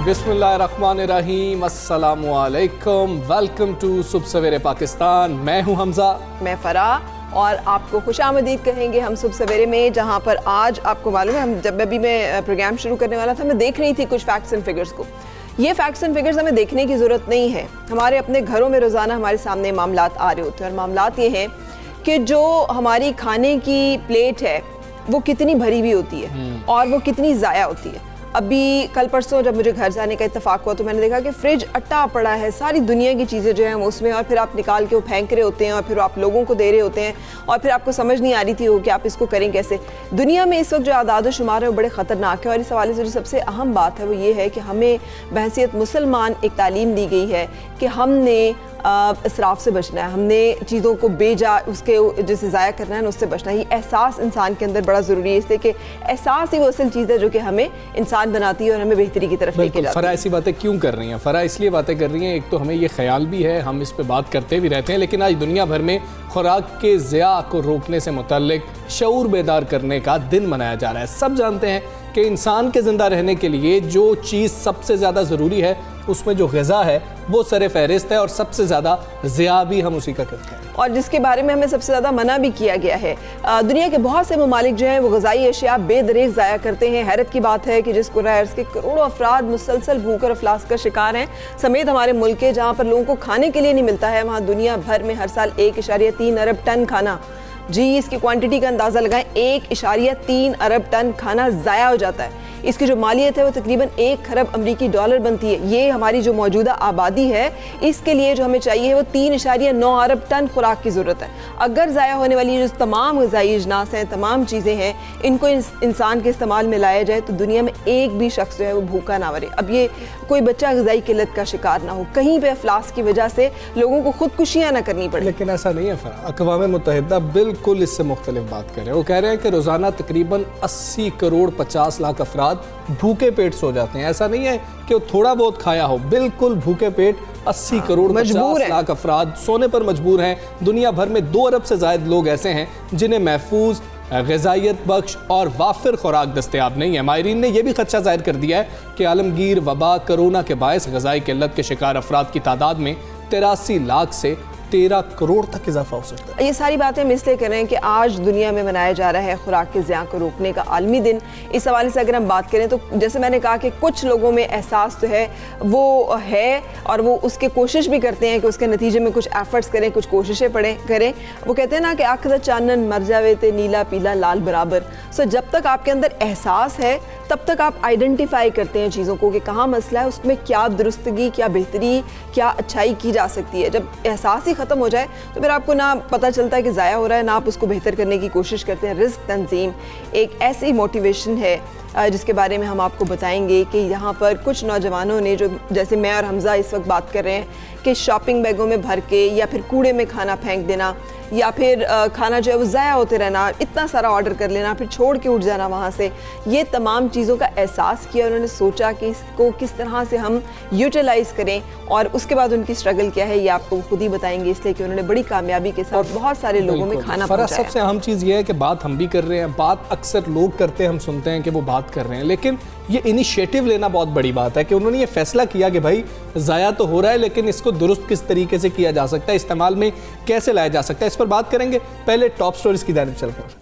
बिस्मिल्लाहिर्रहमानिर्रहीम, अस्सलामु अलैकुम, वेलकम टू सुबह सवेरे पाकिस्तान। मैं हूं हमजा, मैं फ़राह और आपको खुशामदीद कहेंगे हम सुबह सवेरे में, जहां पर आज आपको मालूम है हम जब अभी मैं प्रोग्राम शुरू करने वाला था मैं देख रही थी कुछ फैक्ट्स एंड फिगर्स को। ये फैक्ट्स एंड फिगर्स हमें देखने की ज़रूरत नहीं है, हमारे अपने घरों में रोज़ाना हमारे सामने मामलात आ रहे होते हैं और मामलात ये हैं कि जो हमारी खाने की प्लेट है वो कितनी भरी हुई होती है और वो कितनी ज़ाया होती है। अभी कल परसों जब मुझे घर जाने का इत्तेफाक हुआ तो मैंने देखा कि फ्रिज अट्टा पड़ा है, सारी दुनिया की चीज़ें जो हैं उसमें, और फिर आप निकाल के वो फेंक रहे होते हैं और फिर आप लोगों को दे रहे होते हैं और फिर आपको समझ नहीं आ रही थी हो कि आप इसको करें कैसे। दुनिया में इस वक्त जो आदाद शुमार है वो बड़े ख़तरनाक है और इस हवाले से जो सबसे अहम बात है वो ये है कि हमें बहैसियत मुसलमान एक तालीम दी गई है कि हमने इसराफ से बचना है, हमने चीज़ों को बेजा उसके जैसे ज़ाया करना है ना उससे बचना है। ये एहसास इंसान के अंदर बड़ा ज़रूरी है, इसलिए कि एहसास ही वो असल चीज़ है जो कि हमें इंसान बनाती है और हमें बेहतरी की तरफ लेके जाती है। फ़राह ऐसी बातें क्यों कर रही हैं? फ़राह इसलिए बातें कर रही हैं, एक तो हमें ये ख्याल भी है, हम इस पर बात करते भी रहते हैं, लेकिन आज दुनिया भर में खुराक के ज़िया को रोकने से मुतल्लिक शऊर बेदार करने का दिन मनाया जा रहा है। सब जानते हैं कि इंसान के ज़िंदा रहने के लिए जो चीज़ सबसे ज़्यादा ज़रूरी है उसमें जो ग़िज़ा है वो सर फ़हरिस्त है और सबसे ज़्यादा ज़िया भी हम उसी का करते हैं और जिसके बारे में हमें सबसे ज़्यादा मना भी किया गया है। दुनिया के बहुत से ममालिक जो हैं वो ग़िज़ाई अशिया बेदरीग ज़ाया करते हैं। हैरत की बात है कि जिस कुर्राह के करोड़ों अफराद मुसलसल भूख और अफलास का शिकार हैं, समेत हमारे मुल्क के जहाँ पर लोगों को खाने के लिए नहीं मिलता है, वहाँ दुनिया भर में हर साल 1.3 अरब टन खाना, जी इसकी क्वांटिटी का अंदाज़ा लगाएं, 1.3 अरब टन खाना ज़ाया हो जाता है। इसकी जो मालियत है वो तकरीबन 1 खरब अमरीकी डॉलर बनती है। ये हमारी जो मौजूदा आबादी है इसके लिए जो हमें चाहिए वो 3.9 अरब टन खुराक की ज़रूरत है। अगर ज़ाया होने वाली जो तमाम ग़िज़ाई अजनास हैं, तमाम चीज़ें हैं, इनको इंसान के इस्तेमाल में लाया जाए तो दुनिया में एक भी शख्स जो है वो भूखा ना मरे। अब ये कोई बच्चा ग़िज़ाई किल्लत का शिकार ना हो, कहीं पर अफलास की वजह से लोगों को खुदकुशियाँ ना करनी पड़े। लेकिन ऐसा नहीं है फ़राह, अक़वाम मुत्तहिदा बिल्कुल इससे मुख्तलिफ बात कर रहे हैं। वो कह रहे हैं कि रोज़ाना तकरीबन 80 करोड़ 50 लाख अफराद भूखे पेट सो जाते हैं। ऐसा नहीं है कि वो थोड़ा बहुत खाया हो, बिल्कुल भूखे पेट 80 करोड़ 50 लाख अफराद सोने पर मजबूर हैं। दुनिया भर में 2 अरब से ज़ायद लोग ऐसे हैं जिन्हें महफूज, ग़िज़ाइयत बख्श और वाफिर खुराक दस्तयाब नहीं है। माहिरीन ने यह भी खदशा ज़ाहिर कर दिया है कि आलमगीर वबा कोरोना के बायस ग़िज़ाई किल्लत के शिकार अफराद की तादाद में 83 लाख से 13 करोड़ तक इजाफा हो सकता है। ये सारी बातें हम इसलिए कर रहे हैं कि आज दुनिया में मनाया जा रहा है खुराक के ज़िया को रोकने का आलमी दिन। इस हवाले से अगर हम बात करें तो जैसे मैंने कहा कि कुछ लोगों में एहसास तो है वो है और वो उसके कोशिश भी करते हैं कि उसके नतीजे में कुछ एफर्ट्स करें, कुछ कोशिशें करें। वो कहते हैं ना कि आँख दा चानन मर जावे ते नीला पीला लाल बराबर। सो जब तक आपके अंदर एहसास है तब तक आप आइडेंटिफाई करते हैं चीज़ों को कि कहाँ मसला है, उसमें क्या दुरुस्तगी, क्या बेहतरी, क्या अच्छाई की जा सकती है। जब एहसास ही ख़त्म हो जाए तो फिर आपको ना पता चलता है कि ज़ाया हो रहा है, ना आप उसको बेहतर करने की कोशिश करते हैं। रिस्क तंजीम एक ऐसी मोटिवेशन है जिसके बारे में हम आपको बताएंगे कि यहाँ पर कुछ नौजवानों ने, जो जैसे मैं और हमजा इस वक्त बात कर रहे हैं कि शॉपिंग बैगों में भर के या फिर कूड़े में खाना फेंक देना या फिर खाना जो है वो ज़ाया होते रहना, इतना सारा ऑर्डर कर लेना फिर छोड़ के उठ जाना वहाँ से, ये तमाम चीज़ों का एहसास किया। उन्होंने सोचा कि इसको किस तरह से हम यूटिलाइज़ करें और उसके बाद उनकी स्ट्रगल क्या है ये आपको खुद ही बताएंगे, इसलिए कि उन्होंने बड़ी कामयाबी के साथ बहुत सारे लोगों में खाना पहुंचाया। सबसे अहम चीज़ ये है कि बात हम भी कर रहे हैं, बात अक्सर लोग करते हैं, हम सुनते हैं कि वो बात कर रहे हैं, लेकिन ये इनिशिएटिव लेना बहुत बड़ी बात है कि उन्होंने ये फैसला किया कि भाई ज़ाया तो हो रहा है लेकिन इसको दुरुस्त किस तरीके से किया जा सकता है, इस्तेमाल में कैसे लाया जा सकता है, इस पर बात करेंगे। पहले टॉप स्टोरीज की जानिब चलकर।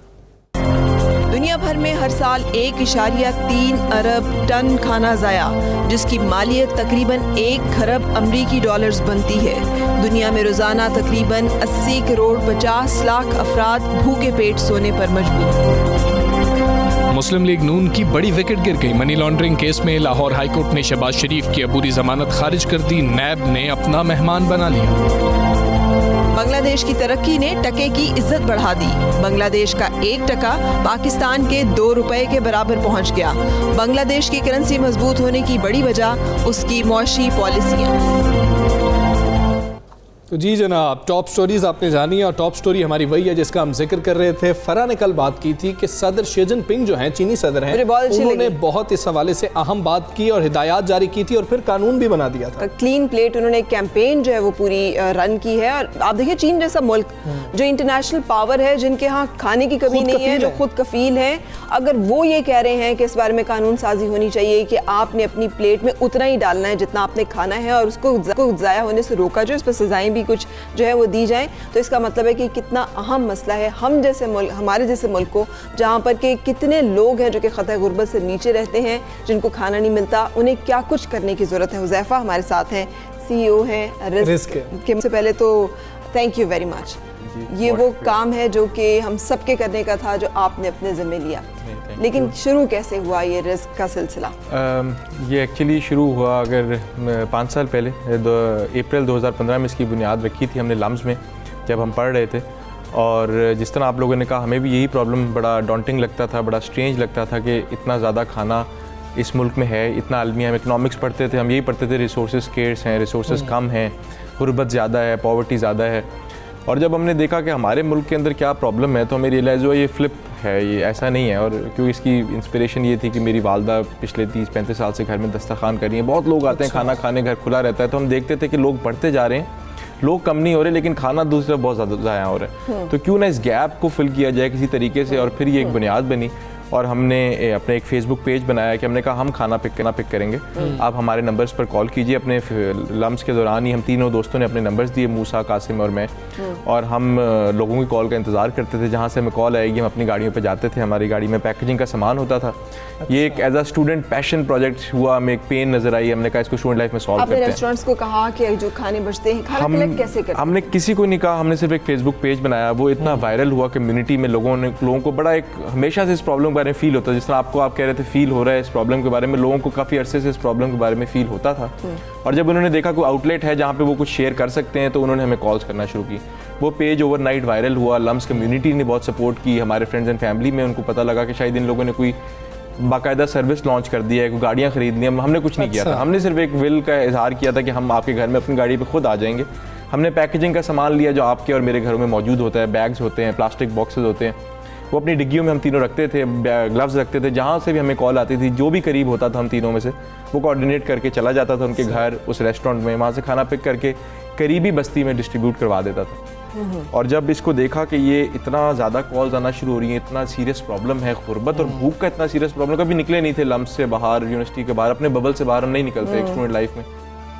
दुनिया भर में हर साल 1.3 अरब टन खाना ज़ाया, जिसकी मालियत तकरीबन 1 खरब अमरीकी डॉलर्स बनती है। दुनिया में रोज़ाना तकरीबन 80 करोड़ 50 लाख अफराद भूखे पेट सोने पर मजबूर। मुस्लिम लीग नून की बड़ी विकेट गिर गई। मनी लॉन्ड्रिंग केस में लाहौर हाईकोर्ट ने शहबाज शरीफ की अबूरी जमानत खारिज कर दी। नैब ने अपना मेहमान बना लिया। बांग्लादेश की तरक्की ने टके की इज्जत बढ़ा दी। बांग्लादेश का 1 टका पाकिस्तान के 2 रुपए के बराबर पहुंच गया। बांग्लादेश की करेंसी मजबूत होने की बड़ी वजह उसकी मौशी पॉलिसियां। तो जी जनाब, टॉप स्टोरीज आपने जानी है और टॉप स्टोरी हमारी वही है जिसका हम जिक्र कर रहे थे। फरा ने कल बात की थी कि सदर शी जिनपिंग जो हैं, चीनी सदर हैं, उन्होंने बहुत इस हवाले से अहम बात की और हिदायत जारी की थी और फिर कानून भी बना दिया था। क्लीन प्लेट उन्होंने एक कैंपेन जो है वो पूरी रन की है। और आप देखिए चीन जैसा मुल्क जो इंटरनेशनल पावर है, जिनके यहाँ खाने की कमी नहीं है, जो खुद कफील है, अगर वो ये कह रहे हैं कि इस बारे में कानून साजी होनी चाहिए कि आपने अपनी प्लेट में उतना ही डालना है जितना आपने खाना है और उसको ज़ाया होने से रोका जो, इस पर सजाएं भी कुछ जो है वो दी जाएं, तो इसका मतलब है कि कितना अहम मसला है हम जैसे मुल्क, हमारे जैसे मुल्क को, जहाँ पर के कितने लोग हैं जो कि खतरे गुर्बत से नीचे रहते हैं, जिनको खाना नहीं मिलता, उन्हें क्या कुछ करने की ज़रूरत है। हुज़ैफा हमारे साथ हैं, CEO हैं रिस्क के। से पहले तो थैंक यू वेरी मच। ये वो काम है जो कि हम सबके करने का था, जो आपने अपने ज़िम्मे लिया। लेकिन शुरू कैसे हुआ ये रिस्क का सिलसिला? ये एक्चुअली शुरू हुआ अगर 5 साल पहले, अप्रैल 2015 में इसकी बुनियाद रखी थी हमने लम्स में, जब हम पढ़ रहे थे। और जिस तरह आप लोगों ने कहा, हमें भी यही प्रॉब्लम बड़ा डॉन्टिंग लगता था, बड़ा स्ट्रेंज लगता था कि इतना ज़्यादा खाना इस मुल्क में है, इतना आलमी। हम इकनॉमिक्स पढ़ते थे, हम यही पढ़ते थे रिसोर्सेज स्केर्स हैं, रिसोर्सेज कम हैं, गुर्बत ज़्यादा है, पॉवर्टी ज़्यादा है। और जब हमने देखा कि हमारे मुल्क के अंदर क्या प्रॉब्लम है, तो हमें रियलाइज़ हुआ ये फ्लिप है, ये ऐसा नहीं है। और क्योंकि इसकी इंस्पिरेशन ये थी कि मेरी वालदा पिछले 30-35 साल से घर में दस्तरखान कर रही हैं, बहुत लोग आते हैं खाना खाने, घर खुला रहता है, तो हम देखते थे कि लोग बढ़ते जा रहे हैं, लोग कम नहीं हो रहे, लेकिन खाना दूसरा बहुत ज़्यादा ज़ाया हो रहा है। तो क्यों ना इस गैप को फिल किया जाए किसी तरीके से। और फिर ये एक बुनियाद बनी और हमने अपने एक फेसबुक पेज बनाया कि हमने कहा हम खाना पिक करेंगे, आप हमारे नंबर्स पर कॉल कीजिए। अपने लम्स के दौरान ही हम तीनों दोस्तों ने अपने नंबर्स दिए, मूसा, कासिम और मैं, और हम लोगों की कॉल का इंतज़ार करते थे। जहाँ से हमें कॉल आएगी हम अपनी गाड़ियों पे जाते थे, हमारी गाड़ी में पैकेजिंग का सामान होता था। ये एक as a student passion project हुआ, हमें एक पेन नज़र आई, हमने कहा इसको स्टूडेंट लाइफ में सॉल्व करते हैं। रेस्टोरेंट्स को कहा कि जो खाने बचते हैं खाना कलेक्ट कैसे करते हैं? हमने किसी को नहीं कहा, हमने सिर्फ एक फेसबुक पेज बनाया। वो इतना वायरल हुआ कम्युनिटी में, लोगों को बड़ा एक हमेशा से इस प्रॉब्लम के बारे में फील होता है, जिस तरह आपको आप कह रहे थे फील हो रहा है इस प्रॉब्लम के बारे में, लोगों को काफ़ी अरसे से इस प्रॉब्लम के बारे में फील होता था। और जब उन्होंने देखा कोई आउटलेट है जहाँ पे वो कुछ शेयर कर सकते हैं, तो उन्होंने हमें कॉल्स करना शुरू की। वो पेज ओवरनाइट वायरल हुआ, लम्स कम्युनिटी ने बहुत सपोर्ट की, हमारे फ्रेंड्स एंड फैमिली में उनको पता लगा कि शायद इन लोगों ने कोई बाकायदा सर्विस लॉन्च कर दिया है, कोई गाड़ियाँ खरीद ली। हमने कुछ नहीं किया था, हमने सिर्फ एक विल का इजहार किया था कि हम आपके घर में अपनी गाड़ी पे खुद आ जाएंगे। हमने पैकेजिंग का सामान लिया जो आपके और मेरे घरों में मौजूद होता है, बैग्स होते हैं, प्लास्टिक बॉक्सेस होते हैं, वो अपनी डिग्गियों में हम तीनों रखते थे, ग्लव्स रखते थे। जहाँ से भी हमें कॉल आती थी, जो भी करीब होता था हम तीनों में से, वो कोऑर्डिनेट करके चला जाता था उनके घर, उस रेस्टोरेंट में, वहाँ से खाना पिक करके करीबी बस्ती में डिस्ट्रीब्यूट करवा देता था। और जब इसको देखा कि ये इतना ज़्यादा कॉल्स आना शुरू हो रही हैं, इतना सीरियस प्रॉब्लम है, गुर्बत और भूख का इतना सीरियस प्रॉब्लम, कभी निकले नहीं थे लम्स से बाहर, यूनिवर्सिटी के बाहर, अपने बबल से बाहर हम नहीं निकलते एक स्टूडेंट लाइफ में।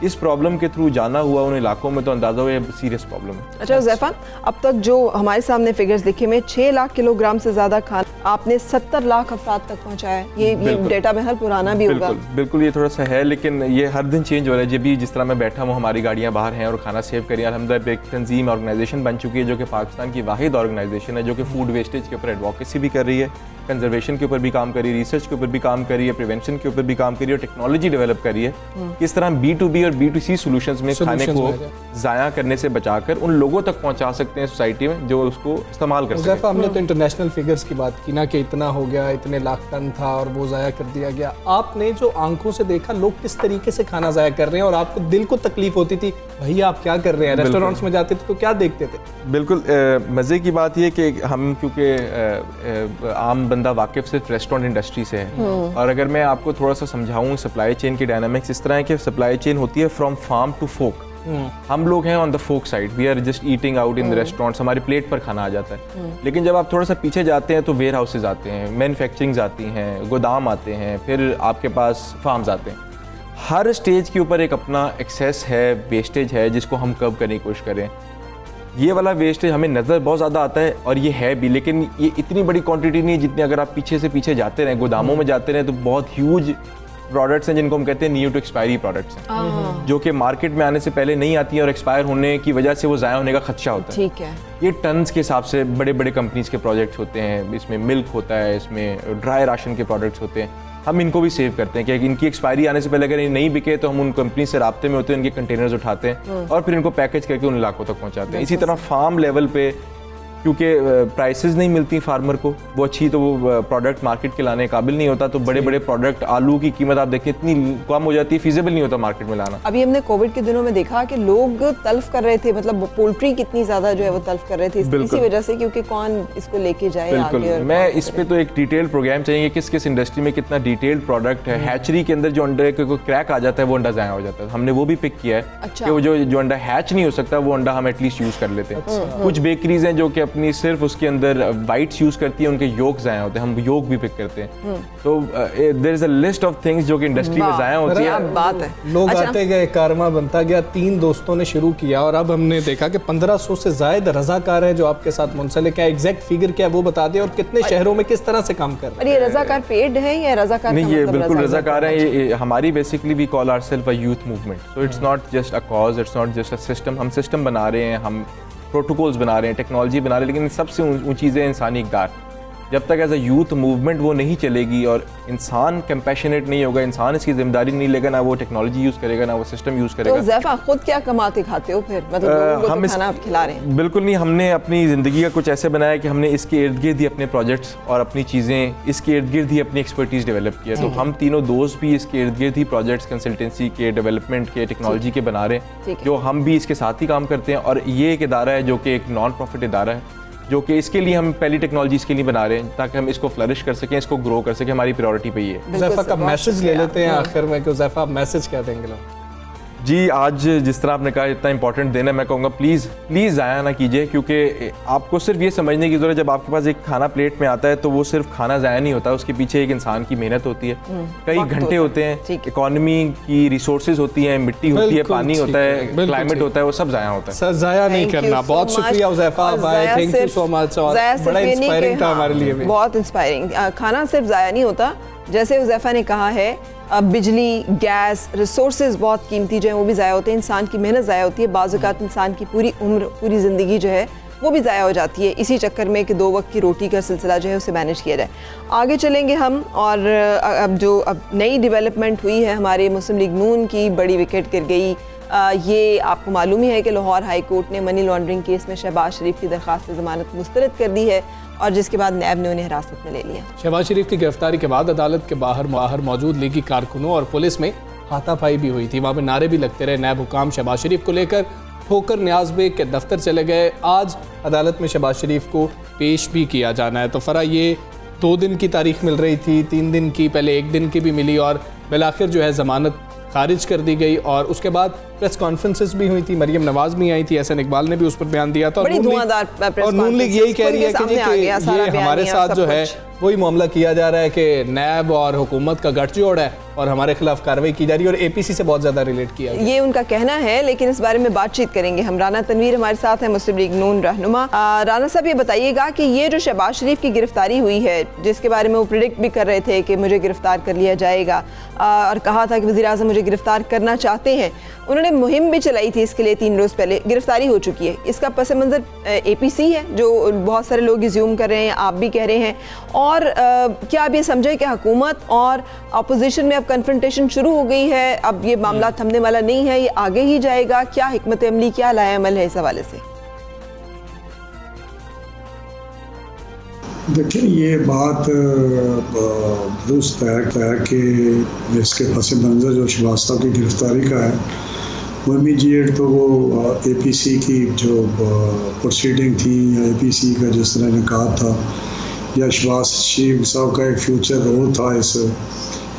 इस प्रॉब्लम के थ्रू जाना हुआ उन इलाकों में, तो अंदाजा हुआ ये सीरियस प्रॉब्लम है। अच्छा हुज़ैफा, अब तक जो हमारे सामने फिगर्स दिखे में 6 लाख किलोग्राम से ज़्यादा खाना आपने 70 लाख अफराद तक पहुंचाया है। ये डेटा बेहद पुराना भी होगा। बिल्कुल ये थोड़ा सा है, लेकिन ये हर दिन चेंज हो रहा है। जब भी जिस तरह मैं बैठा हूँ, हमारी गाड़ियाँ बाहर हैं और खाना सेव करिए, अल्हम्दुलिल्लाह एक तंजीम ऑर्गेनाइजेशन बन चुकी है जो कि पाकिस्तान की वाहिद ऑर्गेनाइजेशन है जो कि फूड वेस्टेज के ऊपर एडवोकेसी भी कर रही है, कंजर्वेशन के ऊपर भी काम कर रही है, रिसर्च के ऊपर भी काम कर रही है, प्रिवेंशन के ऊपर भी काम कर रही है, और टेक्नोलॉजी डेवलप कर रही है किस तरह B2B और B2C सॉल्यूशंस में खाने को ज़ाया करने से बचाकर उन लोगों तक पहुंचा सकते हैं सोसाइटी में जो उसको इस्तेमाल कर सकें। हमने तो इंटरनेशनल फिगर्स की बात की ना कि इतना हो गया, इतने लाख टन था और वो ज़ाया कर दिया गया। आपने जो आंखों से देखा लोग किस तरीके से खाना ज़ाया कर रहे हैं, और आपको दिल को तकलीफ होती थी भैया आप क्या कर रहे हैं? रेस्टोरेंट्स में जाते थे तो क्या देखते थे? बिल्कुल मज़े की बात यह कि हम क्योंकि आम बंदा वाकिफ सिर्फ रेस्टोरेंट इंडस्ट्री से है, और अगर मैं आपको थोड़ा सा समझाऊं सप्लाई चेन की डायनामिक्स इस तरह है कि सप्लाई चेन होती है फ्रॉम फार्म टू फोक। हम लोग हैं on the folk side, we are just eating out in the restaurants, हमारी प्लेट पर खाना आ जाता है। लेकिन जब आप थोड़ा सा पीछे जाते हैं तो वेयर हाउसेज आते हैं, मैन्युफैक्चरिंग्स आती हैं, गोदाम आते हैं, फिर आपके पास फार्म्स आते हैं। हर स्टेज के ऊपर एक अपना एक्सेस है, वेस्टेज है जिसको हम कब करने की कोशिश करें। ये वाला वेस्टेज हमें नज़र बहुत ज़्यादा आता है और ये है भी, लेकिन ये इतनी बड़ी क्वांटिटी नहीं है जितनी अगर आप पीछे से पीछे जाते रहें, गोदामों में जाते रहें, तो बहुत ह्यूज प्रोडक्ट्स हैं जिनको हम कहते हैं न्यू टू एक्सपायरी प्रोडक्ट्स हैं, जो कि मार्केट में आने से पहले नहीं आती हैं और एक्सपायर होने की वजह से वो ज़ाया होने का खदशा होता है। ठीक है, ये टन्स के हिसाब से बड़े बड़े कंपनीज के प्रोजेक्ट्स होते हैं, इसमें मिल्क होता है, इसमें ड्राई राशन के प्रोडक्ट्स होते हैं। हम इनको भी सेव करते हैं कि इनकी एक्सपायरी आने से पहले अगर ये नहीं बिके तो हम उन कंपनी से राब्ते में होते हैं, इनके कंटेनर्स उठाते हैं और फिर इनको पैकेज करके उन इलाकों तक पहुंचाते हैं। इसी तरह फार्म लेवल पे क्योंकि प्राइसेस नहीं मिलती फार्मर को वो अच्छी, तो वो प्रोडक्ट मार्केट के लाने काबिल नहीं होता। तो बड़े बड़े प्रोडक्ट, आलू की कीमत आप देखें इतनी कम हो जाती है, फीजेबल नहीं होता मार्केट में लाना। अभी हमने कोविड के दिनों में देखा कि लोग तल्फ कर रहे थे, मतलब पोल्ट्री कितनी ज़्यादा जो है वो तल्फ कर रहे थे इसी वजह से, क्योंकि कौन इसको लेके जाए बिल्कुल। आगे। मैं इस पे तो एक डिटेल प्रोग्राम चाहिए, किस किस इंडस्ट्री में कितना डिटेल्ड प्रोडक्ट है। हैचरी के अंदर जो अंडे को क्रैक आ जाता है वो अंडा ज़ाया हो जाता है, हमने वो भी पिक किया है। अच्छा। कि वो जो अंडा हैच नहीं हो सकता वो अंडा हम एटलीस्ट यूज़ कर लेते हैं। कुछ बेकरीज हैं जो कि अपनी सिर्फ उसके अंदर वाइट्स यूज़ करती है, उनके योग ज़ाया होते हैं, हम योग भी पिक करते हैं। तो there is a list of things जो कि इंडस्ट्री में ज़ाया होती है। बात है, लोग आते गए, कारवां बनता गया। 3 दोस्तों ने शुरू किया और अब हमने देखा कि 1500 से ज़ायद रज़ाकार हैं जो आपके साथ मुंसलिक है। एग्जैक्ट फिगर क्या है वो बता दें, और कितने शहरों में किस तरह से काम कर रहे हैं। और ये रज़ाकार पेड है या रज़ाकार? नहीं, ये बिल्कुल रज़ाकार है। ये हमारी basically we call ourselves a youth movement. So it's not just a cause, it's not just a system. हम सिस्टम बना रहे हैं, हम प्रोटोकॉल्स बना रहे हैं, टेक्नोलॉजी बना रहे हैं, लेकिन सबसे ऊँची चीज़ है इंसानी इक़दार। जब तक एज अ यूथ मूवमेंट वो नहीं चलेगी और इंसान कंपैशनेट नहीं होगा, इंसान इसकी जिम्मेदारी नहीं लेगा, ना वो टेक्नोलॉजी यूज़ करेगा, ना वो सिस्टम यूज़ करेगा। तो ज़ैफ़ा खुद क्या कमाते खाते हो फिर, मतलब लोगों को तो खाना आप खिला रहे हैं? बिल्कुल नहीं, हमने अपनी ज़िंदगी का कुछ ऐसे बनाया कि हमने इसके इर्द गिर्द ही अपने प्रोजेक्ट्स और अपनी चीज़ें, इसके इर्द गिर्द ही अपनी एक्सपर्टीज़ डेवलप किया। तो हम तीनों दोस्त भी इसके इर्द गिर्द ही प्रोजेक्ट्स, कंसल्टेंसी के, डेवलपमेंट के, टेक्नोलॉजी के बना रहे हैं, जो हम भी इसके साथ ही काम करते हैं। और ये एक इदारा है जो कि एक नॉन प्रॉफिट इदारा है, जो कि इसके लिए हम पहली टेक्नोलॉजी इसके लिए बना रहे हैं ताकि हम इसको फ्लरिश कर सकें, इसको ग्रो कर सकें। हमारी प्रायोरिटी पे ही है। ज़ैफ़ा का मैसेज ले लेते हैं आखिर में, कि ज़ैफ़ा आप मैसेज क्या देंगे लोग? जी, आज जिस तरह आपने कहा इतना इंपॉर्टेंट दिन है, मैं कहूँगा प्लीज़ ज़ाया ना कीजिए, क्योंकि आपको सिर्फ ये समझने की ज़रूरत है, जब आपके पास एक खाना प्लेट में आता है तो वो सिर्फ खाना ज़ाया नहीं होता, उसके पीछे एक इंसान की मेहनत होती है, कई घंटे होते हैं, इकोनॉमी की रिसोर्सेज होती हैं, मिट्टी होती है, पानी होता है, क्लाइमेट होता है, वो सब ज़ाया होता है। सर ज़ाया नहीं करना। बहुत शुक्रिया ज़ैफ़ा भाई, थैंक यू सो मच। और बड़ा इंस्पायरिंग था हमारे लिए भी, बहुत इंस्पायरिंग। खाना सिर्फ ज़ाया नहीं होता, जैसे ज़ैफ़ा ने कहा है, बिजली, गैस, रिसोर्सेज बहुत कीमती जो है वो भी ज़ाया होते हैं, इंसान की मेहनत ज़ाया होती है, बाज़ औक़ात इंसान की पूरी उम्र, पूरी ज़िंदगी जो है वो भी ज़ाया हो जाती है इसी चक्कर में कि 2 वक्त की रोटी का सिलसिला जो है उसे मैनेज किया जाए। आगे चलेंगे हम, और अब नई डेवलपमेंट हुई है, हमारे मुस्लिम लीग नून की बड़ी विकेट गिर गई। ये आपको मालूम ही है कि लाहौर हाई कोर्ट ने मनी लॉन्ड्रिंग केस में शहबाज शरीफ की दरख्वास्त ज़मानत मुस्तरद कर दी है, और जिसके बाद नैब ने उन्हें हिरासत में ले लिया। शहबाज शरीफ की गिरफ्तारी के बाद अदालत के बाहर मौजूद लीगी कारकुनों और पुलिस में हाथापाई भी हुई थी। वहाँ पे नारे भी लगते रहे। नैब हुकाम शहबाज शरीफ को लेकर ठोकर न्याज बेग के दफ्तर चले गए। आज अदालत में शहबाज शरीफ को पेश भी किया जाना है। तो फरा ये 2 दिन की तारीख मिल रही थी, 3 दिन की, पहले 1 दिन की भी मिली, और बिलाखिर जो है ज़मानत खारिज कर दी गई। और उसके बाद प्रेस कॉन्फ्रेंसेस भी हुई थी, मरियम नवाज भी आई थी, एहसन इकबाल ने भी उस पर बयान दिया था। और नून लीग यही कह रही है कि ये हमारे साथ जो है वही मामला किया जा रहा है कि नैब और हुकूमत का गठजोड़ है और हमारे खिलाफ कार्रवाई की जा रही है, और एपीसी से बहुत ज़्यादा रिलेट किया है। ये उनका कहना है, लेकिन इस बारे में बातचीत करेंगे हम। राना तनवीर हमारे साथ है, मुस्लिम लीग नून रहनुमा। राना साहब, ये बताइएगा कि ये जो शहबाज शरीफ की गिरफ्तारी हुई है, जिसके बारे में वो प्रिडिक्ट भी कर रहे थे कि मुझे गिरफ्तार कर लिया जाएगा, और कहा था कि वज़ीर आज़म मुझे गिरफ्तार करना चाहते हैं, उन्होंने मुहिम भी चलाई थी इसके लिए। 3 रोज़ पहले गिरफ्तारी हो चुकी है, इसका पस मंज़र एपीसी है जो बहुत सारे लोग रिज्यूम कर रहे हैं, आप भी कह रहे हैं। और क्या आप ये समझे कि हुकूमत और अपोजिशन में अब कन्फ्रंटेशन शुरू हो गई है, अब ये मामला थमने वाला नहीं है, ये आगे ही जाएगा? क्या हिकमत अमली, क्या लाया अमल है इस हवाले से? देखिए, ये बात दुरुस्त है कि इसके पस मंज़र जो शहबाज साहब की गिरफ्तारी का है, वो इमीडिएट तो वो एपीसी की जो प्रोसीडिंग थी, या एपीसी का जिस तरह ने कहा था, या शहबाज शरीफ साहब का एक फ्यूचर रोल था इस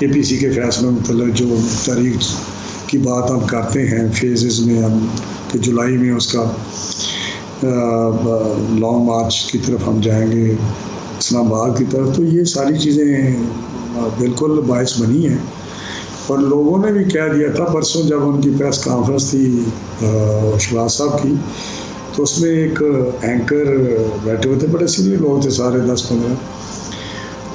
एपीसी के फैसले में, मतलब जो तारीख की बात हम करते हैं फेजेस में, हम कि जुलाई में उसका लॉन्ग मार्च की तरफ हम जाएंगे, इस्लामाबाद की तरफ। तो ये सारी चीज़ें बिल्कुल बायस बनी हैं, और लोगों ने भी कह दिया था परसों जब उनकी प्रेस कॉन्फ्रेंस थी शहबाज साहब की, तो उसमें एक एंकर बैठे हुए थे, बड़े सीनियर लोग थे सारे 10-15,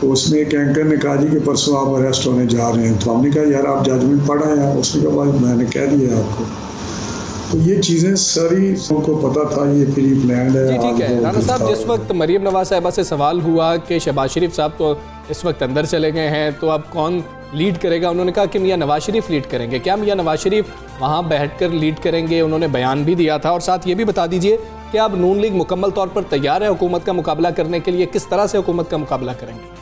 तो उसमें एक एंकर ने कहा जी कि परसों आप अरेस्ट होने जा रहे हैं। तो हमने कहा यार आप जजमेंट पढ़ा है? उसने कहा भाई मैंने कह दिया आपको। तो ये चीज़ें सारी सबको पता था, ये प्री प्लान्ड है। ठीक है राना साहब, जिस वक्त मरियम नवाज साहिबा से सवाल हुआ कि शहबाज शरीफ साहब तो इस वक्त अंदर चले गए हैं, तो अब कौन लीड करेगा। उन्होंने कहा कि मियां नवाज शरीफ लीड करेंगे। क्या मियां नवाज शरीफ वहाँ बैठकर लीड करेंगे? उन्होंने बयान भी दिया था। और साथ ये भी बता दीजिए कि अब नून लीग मुकम्मल तौर पर तैयार है हुकूमत का मुकाबला करने के लिए? किस तरह से हुकूमत का मुकाबला करेंगे?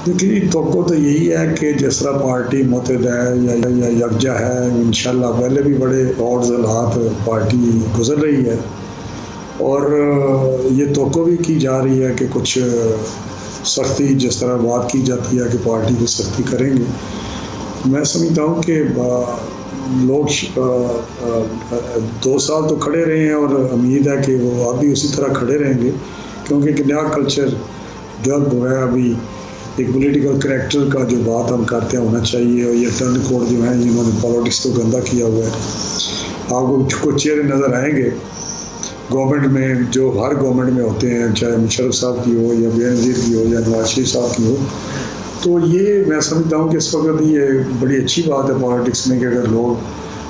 देखिए, तो यही है कि जिस तरह पार्टी मुतहद है या यकजा है, इंशाल्लाह पहले भी बड़े और हालात पार्टी गुजर रही है और ये तो भी की जा रही है कि कुछ सख्ती, जिस तरह बात की जाती है कि पार्टी की सख्ती करेंगे। मैं समझता हूँ कि लोग 2 साल तो खड़े रहे हैं और उम्मीद है कि वो अभी उसी तरह खड़े रहेंगे, क्योंकि एक नया कल्चर डेवलप हुआ है। अभी एक पॉलिटिकल करैक्टर का जो बात हम करते हैं होना चाहिए, और ये टर्न कोड जो है इन्होंने पॉलिटिक्स को गंदा किया हुआ है। आपको कुछ चेहरे नज़र आएंगे गवर्नमेंट में जो हर गवर्नमेंट में होते हैं, चाहे मुशर्रफ साहब की हो या बेनज़ीर की हो या नवाज शरीफ साहब की हो। तो ये मैं समझता हूँ कि इस वक्त ये बड़ी अच्छी बात है पॉलिटिक्स में कि अगर लोग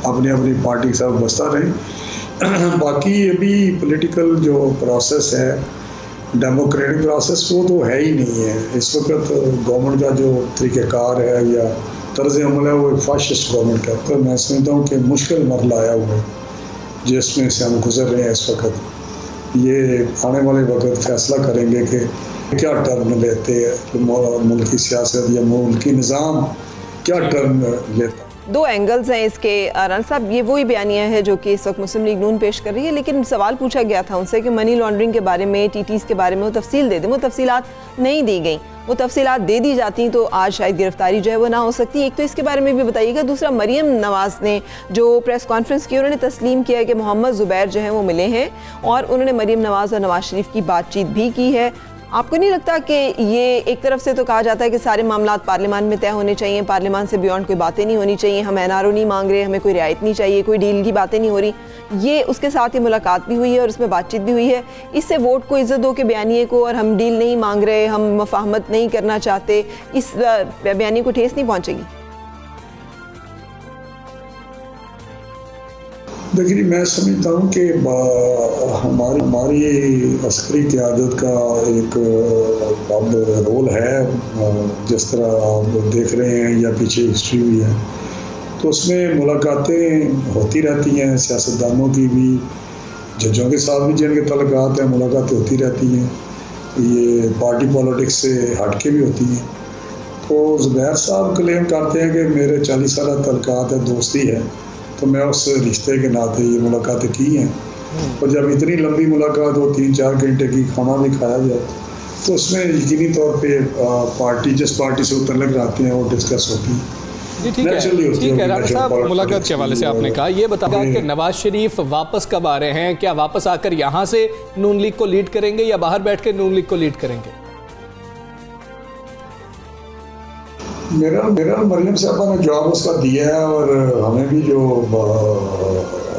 अपनी अपनी पार्टी के साथ बसता रहें। बाकी अभी पॉलिटिकल जो प्रोसेस है, डेमोक्रेटिक प्रोसेस, वो तो है ही नहीं है इस वक्त। गवर्नमेंट का जो तरीक़ाकार है या तर्ज़ अमल है वो एक फाशिस्ट गवर्नमेंट का। तो मैं समझता हूँ कि मुश्किल मरला आया हुआ है जिसमें से हम गुजर रहे हैं इस वक्त। ये आने वाले वक्त फैसला करेंगे कि क्या टर्न लेते हैं मुल्क की सियासत या मुल्क की निज़ाम क्या टर्न लेता है। 2 एंगल्स हैं इसके। राना साहब, ये वही बयानिया है जो कि इस वक्त मुस्लिम लीग नून पेश कर रही है, लेकिन सवाल पूछा गया था उनसे कि मनी लॉन्ड्रिंग के बारे में, टीटीज़ के बारे में वो तफसील दे दें। वो तफसीलात नहीं दी गई। वो तफसीलात दे दी जाती तो आज शायद गिरफ्तारी जो है वो ना हो सकती। एक तो इसके बारे में भी बताइएगा। दूसरा, मरीम नवाज ने जो प्रेस कॉन्फ्रेंस की, उन्होंने तस्लीम किया कि मोहम्मद ज़ुबैर जो है वो मिले हैं और उन्होंने मरीम नवाज और नवाज शरीफ की बातचीत भी की है। आपको नहीं लगता कि ये एक तरफ से तो कहा जाता है कि सारे मामलात पार्लियामान में तय होने चाहिए, पार्लियामान से बियॉन्ड कोई बातें नहीं होनी चाहिए, हम एनआरओ नहीं मांग रहे, हमें कोई रियायत नहीं चाहिए, कोई डील की बातें नहीं हो रही। ये उसके साथ ही मुलाकात भी हुई है और उसमें बातचीत भी हुई है। इससे वोट को इज्जत दो के बयानिए को, और हम डील नहीं मांग रहे, हम मफाहमत नहीं करना चाहते, इस बयानिए को ठेस नहीं पहुँचेगी? देखिए, मैं समझता हूँ कि हमारी अस्करी क़यादत का एक अब रोल है। जिस तरह आप देख रहे हैं या पीछे हिस्ट्री भी है, तो उसमें मुलाकातें होती रहती हैं, सियासतदानों की भी, जजों के साथ भी जिनके तल्लुकात हैं, मुलाकातें होती रहती हैं। ये पार्टी पॉलिटिक्स से हट के भी होती हैं। तो ज़ुबैर साहब क्लेम करते हैं कि मेरे 40 साल तल्लुकात है, दोस्ती है, तो मैं उस रिश्ते के नाते ये मुलाकातें की हैं। और जब इतनी लंबी मुलाकात हो, 3-4 घंटे की, खाना भी खाया जाए, तो उसमें यकीनी तौर पे पार्टी, जिस पार्टी से उतरलग रहते हैं, वो डिस्कस होती है। जी ठीक है राना साहब, मुलाकात के हवाले से आपने कहा, ये बताया कि नवाज शरीफ वापस कब आ रहे हैं? क्या वापस आकर यहाँ से नून लीग को लीड करेंगे या बाहर बैठ कर नून लीग को लीड करेंगे? मेरा मरियम साहबा ने जवाब उसका दिया है और हमें भी जो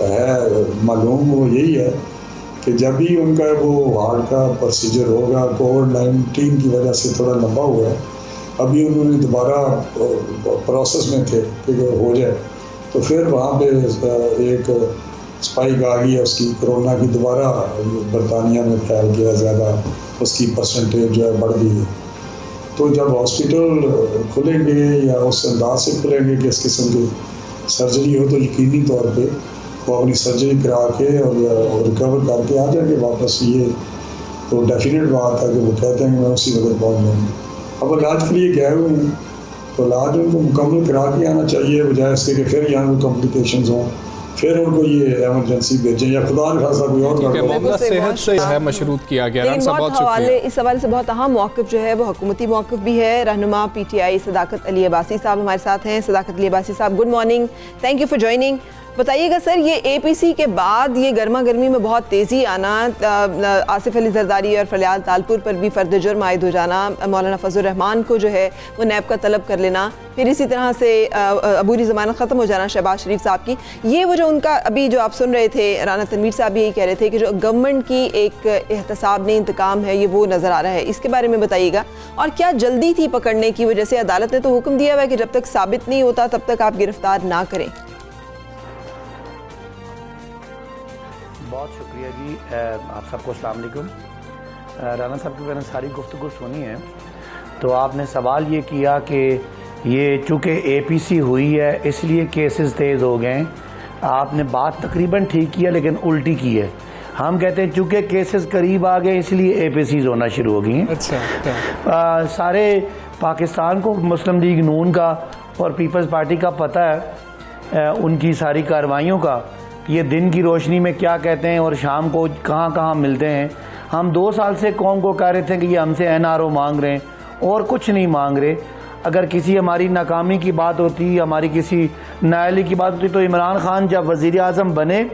है मालूम वो यही है कि जब भी उनका वो हार्ट का प्रोसीजर होगा, कोविड-19 की वजह से थोड़ा लंबा हुआ है, अभी उन्होंने दोबारा प्रोसेस में थे कि हो जाए, तो फिर वहाँ पे एक स्पाइक आ गई है उसकी, कोरोना की, दोबारा बरतानिया में फैल गया ज़्यादा, उसकी परसेंटेज जो है बढ़ गई है। तो जब हॉस्पिटल खुलेंगे या उस अंदाज से खुलेंगे कि इस किस्म की सर्जरी हो, तो यकीनी तौर पे वो अपनी सर्जरी करा के और रिकवर करके आ जाएंगे वापस। ये तो डेफिनेट बात है कि वो कहते हैं कि मैं उसी वक्त पहुँच जाऊँगी। अब इलाज के लिए गए हुए हैं, तो इलाज उनको मुकम्मल करा के आना चाहिए, बजाय इसके कि फिर यहाँ कॉम्प्लिकेशंस हों, फिर उनको ये इमरजेंसी भेजें या खुदा न खासा कोई और मामला सेहत से है मशरूत किया गया। बहुत हवाले, इस हवाले से बहुत अहम मौक़िफ़ जो है वो हुकूमती मौक़िफ़ भी है। रहनुमा PTI सदाकत अली अब्बासी साहब हमारे साथ हैं। सदाकत अली अब्बासी साहब, good morning, thank you for joining. बताइएगा सर, ये APC के बाद ये गर्मा गर्मी में बहुत तेज़ी आना, आसिफ अली जरदारी और फलियाल तालपुर पर भी फ़र्द जुर्म आयद हो जाना, मौलाना फजल रहमान को जो है वो नैब का तलब कर लेना, फिर इसी तरह से अबूरी ज़मानत ख़त्म हो जाना शहबाज शरीफ साहब की, ये वो जो उनका अभी जो आप सुन रहे थे, राना तनवीर साहब भी यही कह रहे थे कि जो गवर्नमेंट की एक एहतसाब ने इंतकाम है, ये वो नज़र आ रहा है। इसके बारे में बताइएगा। और क्या जल्दी थी पकड़ने की वजह से? अदालत ने तो हुक्म दिया हुआ है कि जब तक साबित नहीं होता तब तक आप गिरफ्तार ना करें। बहुत शुक्रिया जी, आप सबको अस्सलाम वालेकुम। राना साहब की मैंने सारी गुफ्तगू सुनी है। तो आपने सवाल ये किया कि ये चूँकि APC हुई है इसलिए केसेस तेज़ हो गए। आपने बात तकरीबन ठीक किया लेकिन उल्टी की है। हम कहते हैं चूँकि केसेस करीब आ गए इसलिए APCs होना शुरू हो गई हैं। अच्छा। सारे पाकिस्तान को मुस्लिम लीग नून का और पीपल्स पार्टी का पता है उनकी सारी कार्रवाइयों का, ये दिन की रोशनी में क्या कहते हैं और शाम को कहाँ कहाँ मिलते हैं। हम 2 साल से कौम को कह रहे थे कि ये हमसे NRO मांग रहे हैं और कुछ नहीं मांग रहे। अगर किसी हमारी नाकामी की बात होती, हमारी किसी नाअहली की बात होती, तो इमरान खान जब वज़ीर आज़म बने,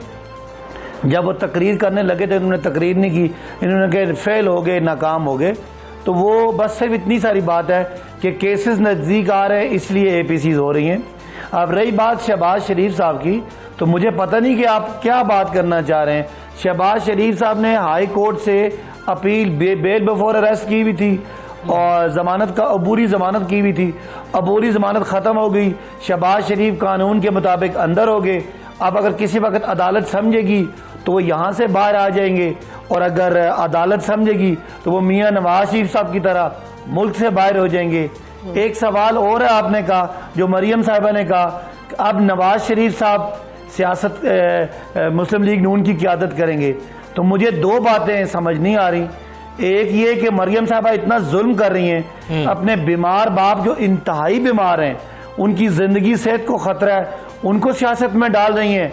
जब वो तकरीर करने लगे थे उन्होंने तकरीर नहीं की, इन्होंने कहा फेल हो गए, नाकाम हो गए। तो वो बस सिर्फ इतनी सारी बात है कि केसेस नज़दीक आ रहे हैं इसलिए APCs हो रही हैं। अब रही बात शहबाज शरीफ साहब की, तो मुझे पता नहीं कि आप क्या बात करना चाह रहे हैं। शहबाज शरीफ साहब ने हाई कोर्ट से अपील बेल बिफोर अरेस्ट की हुई थी और ज़मानत का अबूरी ज़मानत की हुई थी। अबूरी ज़मानत ख़त्म हो गई, शहबाज शरीफ कानून के मुताबिक अंदर हो गए। अब अगर किसी वक्त अदालत समझेगी तो वो यहाँ से बाहर आ जाएंगे, और अगर अदालत समझेगी तो वो मियाँ नवाज शरीफ साहब की तरह मुल्क से बाहर हो जाएंगे। एक सवाल और है, आपने कहा जो मरियम साहिबा ने कहा, अब नवाज शरीफ साहब सियासत मुस्लिम लीग नून की क़यादत करेंगे। तो मुझे 2 बातें समझ नहीं आ रही। एक ये कि मरियम साहिबा इतना जुल्म कर रही हैं, अपने बीमार बाप जो इंतहाई बीमार हैं, उनकी ज़िंदगी सेहत को ख़तरा है, उनको सियासत में डाल रही हैं।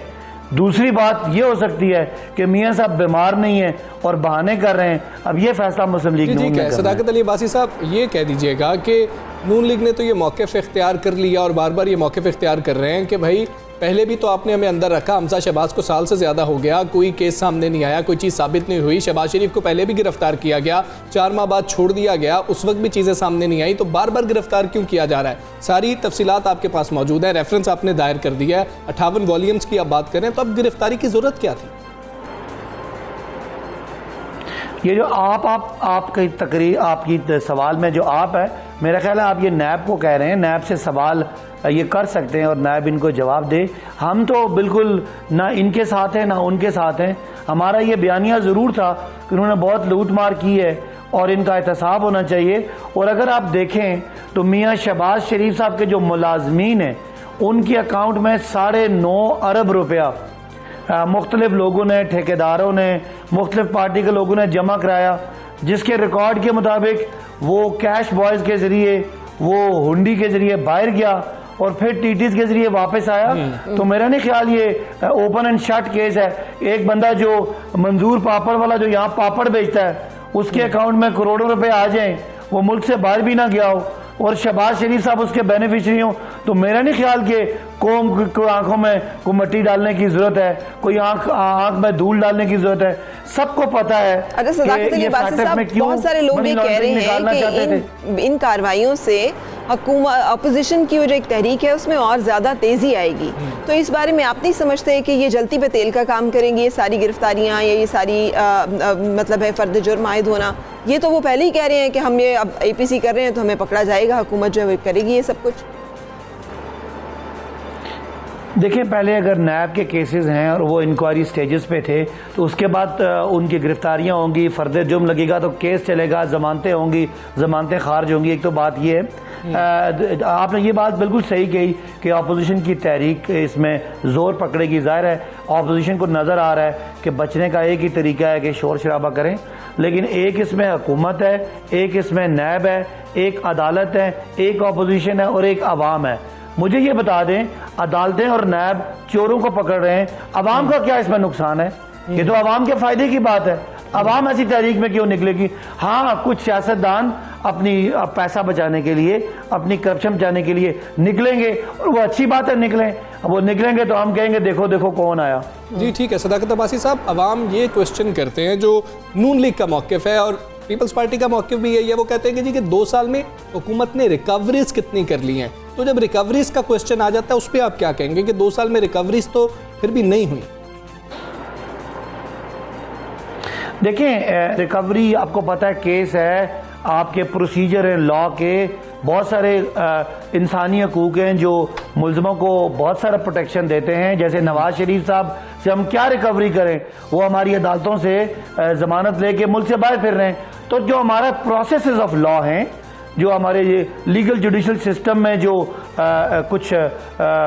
दूसरी बात ये हो सकती है कि मियाँ साहब बीमार नहीं हैं और बहाने कर रहे हैं। अब ये फैसला मुस्लिम लीग नून ने। सदाकत अली अब्बासी साहब, ये कह दीजिएगा कि नून लीग ने तो ये मौक़िफ़ इख्तियार कर लिया और बार बार ये मौक़िफ़ इख्तियार कर रहे हैं कि भाई पहले भी तो आपने हमें अंदर रखा, हमजा शहबाज को साल से ज़्यादा हो गया, कोई केस सामने नहीं आया, कोई चीज़ साबित नहीं हुई। शहबाज शरीफ को पहले भी गिरफ्तार किया गया, 4 माह बाद छोड़ दिया गया, उस वक्त भी चीज़ें सामने नहीं आई, तो बार बार गिरफ्तार क्यों किया जा रहा है? सारी तफसीलात आपके पास मौजूद है, रेफरेंस आपने दायर कर दिया है, 58 वॉल्यूम्स की आप बात करें, तो अब गिरफ्तारी की ज़रूरत क्या थी? ये जो आपकी तकरीर, आपकी सवाल में जो आप है, मेरा ख्याल है आप ये नैब को कह रहे हैं, नैब से सवाल ये कर सकते हैं और नैब इनको जवाब दे। हम तो बिल्कुल ना इनके साथ हैं ना उनके साथ हैं। हमारा ये बयानिया ज़रूर था कि उन्होंने बहुत लूट मार की है और इनका एहतसाब होना चाहिए। और अगर आप देखें तो मियाँ शहबाज शरीफ साहब के जो मुलाजमीन हैं उनके अकाउंट में 9.5 अरब रुपया मुख्तलिफ लोगों ने, ठेकेदारों ने, मुख्तलिफ पार्टी के लोगों ने जमा कराया, जिसके रिकॉर्ड के मुताबिक वो कैश बॉयज़ के ज़रिए, वो हुंडी के ज़रिए बाहर गया और फिर टीटीज के जरिए वापस आया। तो मेरा नहीं ख्याल ये ओपन एंड शट केस है। एक बंदा जो मंजूर पापड़ वाला जो यहाँ पापड़ बेचता है, उसके अकाउंट में करोड़ों रुपए आ जाएं, वो मुल्क से बाहर भी ना गया हो और शहबाज शरीफ साहब उसके बेनिफिशरी हो, तो मेरा नहीं ख्याल कि कौम को आंखों में कोई मट्टी डालने की जरूरत है, कोई आंख में धूल डालने की जरूरत है। सबको पता है। अच्छा सदाकत अली अब्बासी साहब, बहुत सारे लोग ये कह रहे हैं कि इन कार्रवाइयों से अपोजिशन की जो एक तहरीक है उसमें और ज़्यादा तेज़ी आएगी। तो इस बारे में आप नहीं समझते कि ये जलती पे तेल का काम करेंगी, ये सारी गिरफ्तारियाँ या ये सारी मतलब है फ़र्द जुर्म आयद होना? ये तो वो पहले ही कह रहे हैं कि हम ये अब APC कर रहे हैं तो हमें पकड़ा जाएगा, हुकूमत जो है करेगी ये सब कुछ। देखिए, पहले अगर नैब के केसेस हैं और वो इंक्वायरी स्टेजेस पे थे तो उसके बाद उनकी गिरफ्तारियां होंगी, फ़र्द जुर्म लगेगा तो केस चलेगा, ज़मानतें होंगी, ज़मानतें खारिज होंगी। एक तो बात ये है, आपने ये बात बिल्कुल सही कही कि अपोजिशन की तहरीक इसमें ज़ोर पकड़ेगी। ज़ाहिर है अपोजिशन को नज़र आ रहा है कि बचने का एक ही तरीका है कि शोर शराबा करें, लेकिन एक इसमें हुकूमत है, एक इसमें नैब है, एक अदालत है, एक अपोजिशन है और एक अवाम है। मुझे ये बता दें, अदालतें और नैब चोरों को पकड़ रहे हैं, अवाम का क्या इसमें नुकसान है? ये तो अवाम के फायदे की बात है। अवाम ऐसी तहरीक में क्यों निकलेगी? हाँ, कुछ सियासतदान अपनी पैसा बचाने के लिए, अपनी करप्शन बचाने के लिए निकलेंगे और वो अच्छी बात है, निकलें। वो निकलेंगे तो हम कहेंगे देखो देखो कौन आया। जी ठीक है सदाकत अब्बासी साहब, अवाम ये क्वेश्चन करते हैं, जो नून लीग का मौक़िफ़ है और पीपल्स पार्टी का मौक़िफ़ भी यही है, वो कहते हैं कि जी कि 2 साल में हुकूमत ने रिकवरीज कितनी कर ली हैं। तो जब रिकवरीज का क्वेश्चन आ जाता है उस पर आप क्या कहेंगे कि 2 साल में रिकवरीज तो फिर भी नहीं हुई? देखें, रिकवरी आपको पता है केस है, आपके प्रोसीजर हैं लॉ के, बहुत सारे इंसानी हकूक़ हैं जो मुल्ज़मों को बहुत सारा प्रोटेक्शन देते हैं। जैसे नवाज शरीफ साहब से हम क्या रिकवरी करें, वो हमारी अदालतों से ज़मानत लेके मुल्क से बाहर फिर रहे हैं। तो जो हमारा प्रोसेसेस ऑफ लॉ हैं जो हमारे ये लीगल जुडिशल सिस्टम में जो कुछ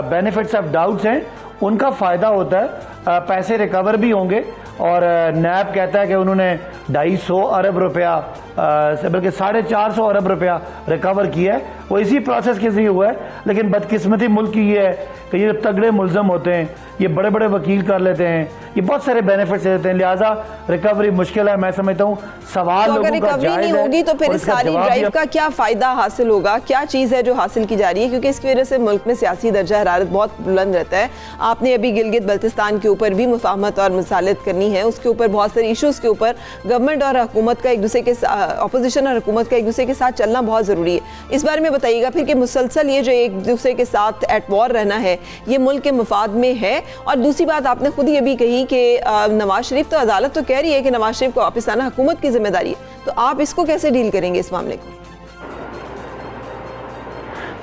बेनिफिट्स ऑफ डाउट्स हैं उनका फ़ायदा होता है, पैसे रिकवर भी होंगे। और नैब कहता है कि उन्होंने 250 अरब रुपया बल्कि 450 अरब रुपया रिकवर किया है, वो इसी प्रोसेस के जरिए हुआ है। लेकिन बदकिस्मती मुल्क की ये है कि ये तगड़े मुल्ज़म होते हैं, ये बड़े बड़े वकील कर लेते हैं, ये बहुत सारे बेनिफिट्स देते हैं, लिहाजा रिकवरी मुश्किल है। मैं समझता हूँ सवाल तो अगर लोगों का रिकवरी जायज़ नहीं है होगी तो फिर और इस इसका सारी जवाब ड्राइव भी का क्या फ़ायदा हासिल होगा? क्या चीज़ है जो हासिल की जा रही है? क्योंकि इसकी वजह से मुल्क में सियासी दर्जा हरारत बहुत बुलंद रहता है। आपने अभी गिलगित बल्तिस्तान के ऊपर भी मुफाहमत और मुसालत करनी है, उसके ऊपर बहुत सारे इशूज़ के ऊपर गवर्नमेंट और हुकूमत का एक दूसरे के अपोजिशन और हुकूमत का एक दूसरे के साथ चलना बहुत ज़रूरी है। इस बारे में बताइएगा फिर कि मुसलसल ये जो एक दूसरे के साथ एट वॉर रहना है ये मुल्क के मफाद में है। और दूसरी बात आपने खुद ये भी कही कि नवाज शरीफ तो अदालत तो कह रही है कि नवाज शरीफ को वापस आना हुकूमत की जिम्मेदारी है, तो आप इसको कैसे डील करेंगे इस मामले को?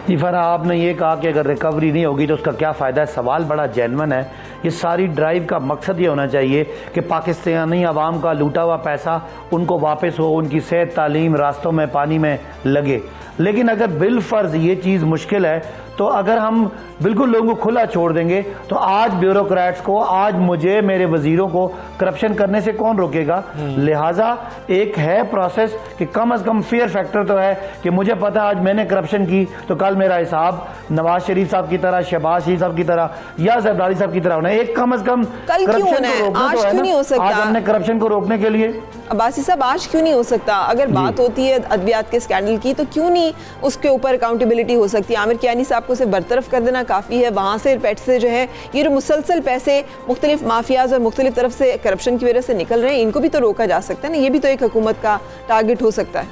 जी फरा, आपने ये कहा कि अगर रिकवरी नहीं होगी तो उसका क्या फ़ायदा है। सवाल बड़ा जेन्युइन है। ये सारी ड्राइव का मकसद ये होना चाहिए कि पाकिस्तानी आवाम का लूटा हुआ पैसा उनको वापस हो, उनकी सेहत, तालीम, रास्तों में, पानी में लगे। लेकिन अगर बिलफर्ज ये चीज़ मुश्किल है तो अगर हम बिल्कुल लोगों को खुला छोड़ देंगे तो आज ब्यूरोक्रेट्स को, आज मुझे, मेरे वजीरों को करप्शन करने से कौन रोकेगा? लिहाजा एक है प्रोसेस कि कम से कम फेयर फैक्टर तो है कि मुझे पता है आज मैंने करप्शन की तो कल मेरा हिसाब नवाज शरीफ साहब की तरह, शहबाज शरीफ साहब की तरह या जरदारी साहब की तरह होना है। एक कम से कम कल क्यों होना है? आज क्यों नहीं हो सकता? आज हमने करप्शन को रोकने के लिए अब्बासी साहब आज क्यों नहीं हो सकता? अगर बात होती है अद्वियात के स्कैंडल की तो क्यों नहीं उसके ऊपर अकाउंटेबिलिटी हो सकती है? आमिर कियानी साहब को सिर्फ बरतरफ कर देना काफ़ी है। वहाँ से पैसे जो है ये जो मुसलसल पैसे मुख्तलिफ माफियाज और मुख्तलिफ तरफ से करप्शन की वजह से निकल रहे हैं, इनको भी तो रोका जा सकता है ना। ये भी तो एक हुकूमत का टारगेट हो सकता है।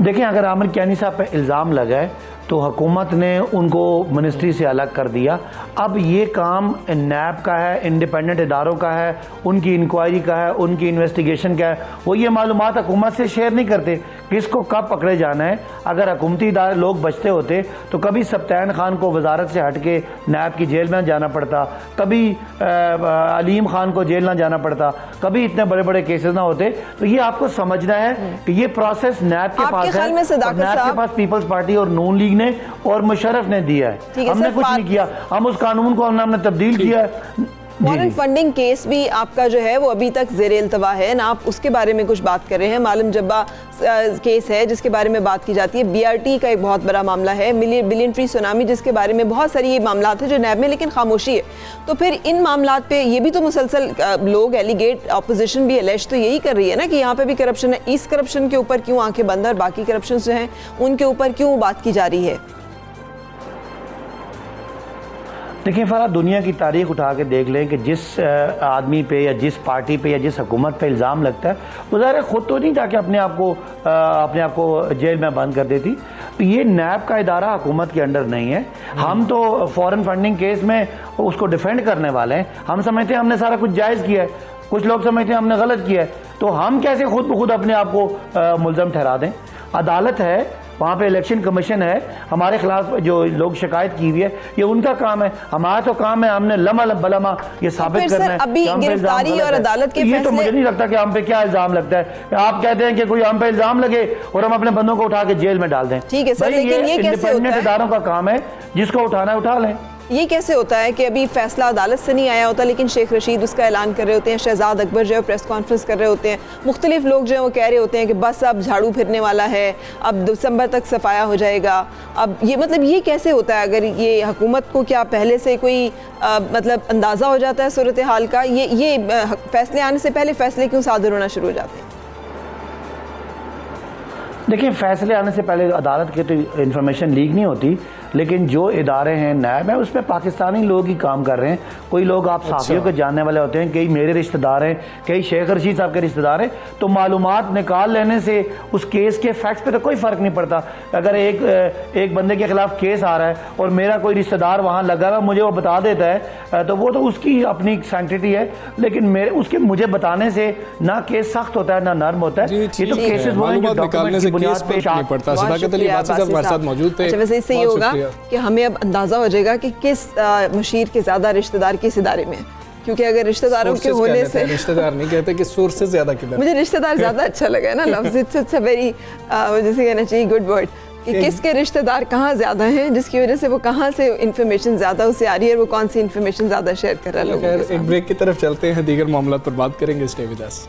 देखें, अगर आमिर कियानी साहब पे इल्ज़ाम लगा है तो हुकूमत ने उनको मिनिस्ट्री से अलग कर दिया। अब ये काम नैब का है, इंडिपेंडेंट इदारों का है, उनकी इंक्वायरी का है, उनकी इन्वेस्टिगेशन का है। वो ये मालूमात हुकूमत से शेयर नहीं करते किसको कब पकड़े जाना है। अगर हुकूमती इदारे लोग बचते होते तो कभी सब्तैन खान को वजारत से हट के नैब की जेल में जाना पड़ता, कभी अलीम खान को जेल ना जाना पड़ता, कभी इतने बड़े बड़े केसेस ना होते। तो ये आपको समझना है कि ये प्रोसेस नैब के पास है, नैब के पास पीपल्स पार्टी और नून लीग ने और मुशर्रफ ने दिया है। हमने कुछ नहीं किया, हम उस कानून को हमने तब्दील किया है। फॉरेन फंडिंग केस भी आपका जो है वो अभी तक ज़ेरे इल्तवा है ना, आप उसके बारे में कुछ बात कर रहे हैं। मालम जब्बा केस है जिसके बारे में बात की जाती है, BRT का एक बहुत बड़ा मामला है, बिलियन ट्री सुनामी जिसके बारे में बहुत सारी ये मामला है जो नैब में लेकिन खामोशी है। तो फिर इन मामला पे ये भी तो मुसलसल लोग एलिगेट, अपोजिशन भी एलिश तो यही कर रही है ना कि यहाँ पे भी करप्शन है। इस करप्शन के ऊपर क्यों आंखें बंद और बाकी करप्शन जो हैं उनके ऊपर क्यों बात की जा रही है? देखिए फरा, दुनिया की तारीख उठा के देख लें कि जिस आदमी पे या जिस पार्टी पे या जिस हुकूमत पे इल्ज़ाम लगता है वो ज़ाहिर खुद तो नहीं जाके अपने आप को जेल में बंद कर देती। तो ये नैब का इदारा हुकूमत के अंडर नहीं है। हम तो फॉरेन फंडिंग केस में उसको डिफेंड करने वाले हैं। हम समझते हैं हमने सारा कुछ जायज़ किया है, कुछ लोग समझते हैं हमने गलत किया है। तो हम कैसे खुद ब खुद अपने आप को मुल्ज़म ठहरा दें? अदालत है, वहाँ पे इलेक्शन कमीशन है, हमारे खिलाफ जो लोग शिकायत की हुई है ये उनका काम है। हमारा तो काम है हमने लम्हा बलमा ये साबित करना है अभी गिरफ्तारी और अदालत के ये तो मुझे नहीं लगता कि हम पे क्या इल्जाम लगता है। आप कहते हैं कि कोई हम पे इल्जाम लगे और हम अपने बंदों को उठा के जेल में डाल दें। ठीक है सर, लेकिन ये कैसे होता है? इदारों का काम है, जिसको उठाना है उठा लें। ये कैसे होता है कि अभी फैसला अदालत से नहीं आया होता लेकिन शेख रशीद उसका ऐलान कर रहे होते हैं, शहजाद अकबर जो है प्रेस कॉन्फ्रेंस कर रहे होते हैं, मुख्तलिफ लोग जो है वो कह रहे होते हैं कि बस अब झाड़ू फिरने वाला है, अब दिसंबर तक सफाया हो जाएगा। अब ये मतलब ये कैसे होता है? अगर ये हुकूमत को क्या पहले से कोई मतलब अंदाज़ा हो जाता है सूरत हाल का? ये फैसले आने से पहले फैसले क्यों सादर होना शुरू हो जाते हैं? देखिए, फैसले आने से पहले अदालत की तो इन्फॉर्मेशन लीक नहीं होती, लेकिन जो इदारे हैं नैब है उसमें पाकिस्तानी लोग ही काम कर रहे हैं। कोई लोग आप साफियों के जानने वाले होते हैं, कई मेरे रिश्तेदार हैं, कई शेख रशीद साहब के रिश्तेदार हैं। तो मालूमात निकाल लेने से उस केस के फैक्ट्स पे तो कोई फ़र्क नहीं पड़ता। अगर एक बंदे के खिलाफ केस आ रहा है और मेरा कोई रिश्तेदार वहाँ लगा हुआ मुझे वो बता देता है तो वो तो उसकी अपनी सैंक्टिटी है, लेकिन उसके मुझे बताने से ना केस सख्त होता है ना नर्म होता है। ये तो केसेस वो हैं जो डॉक्यूमेंट की बुनियाद पे नहीं पड़ता। सदाकत अली अब्बासी साहब हमारे साथ मौजूद थे। अच्छा, वैसे इससे ये होगा कि हमें अब अंदाज़ा हो जाएगा कि किस मुशीर के ज़्यादा रिश्तेदार किस इदारे में है। क्योंकि अगर रिश्तेदारों के Sources होने कहते से हैं, रिश्तेदार नहीं कहते कि सोर्सेज ज़्यादा किधर। मुझे रिश्तेदार ज़्यादा अच्छा लगा है ना लफ्ज़, इट्स अ वेरी जैसे कहना चाहिए गुड वर्ड कि किसके रिश्तेदार कहाँ ज़्यादा हैं, जिसकी वजह से वो कहाँ से इन्फॉर्मेशन ज़्यादा उसे आ रही है और वो कौन सी इन्फॉर्मेशन ज़्यादा शेयर कर रहा है लोगों के खैर साथ। एक ब्रेक की तरफ चलते हैं, दीगर मामलों पर बात करेंगे। Stay with us.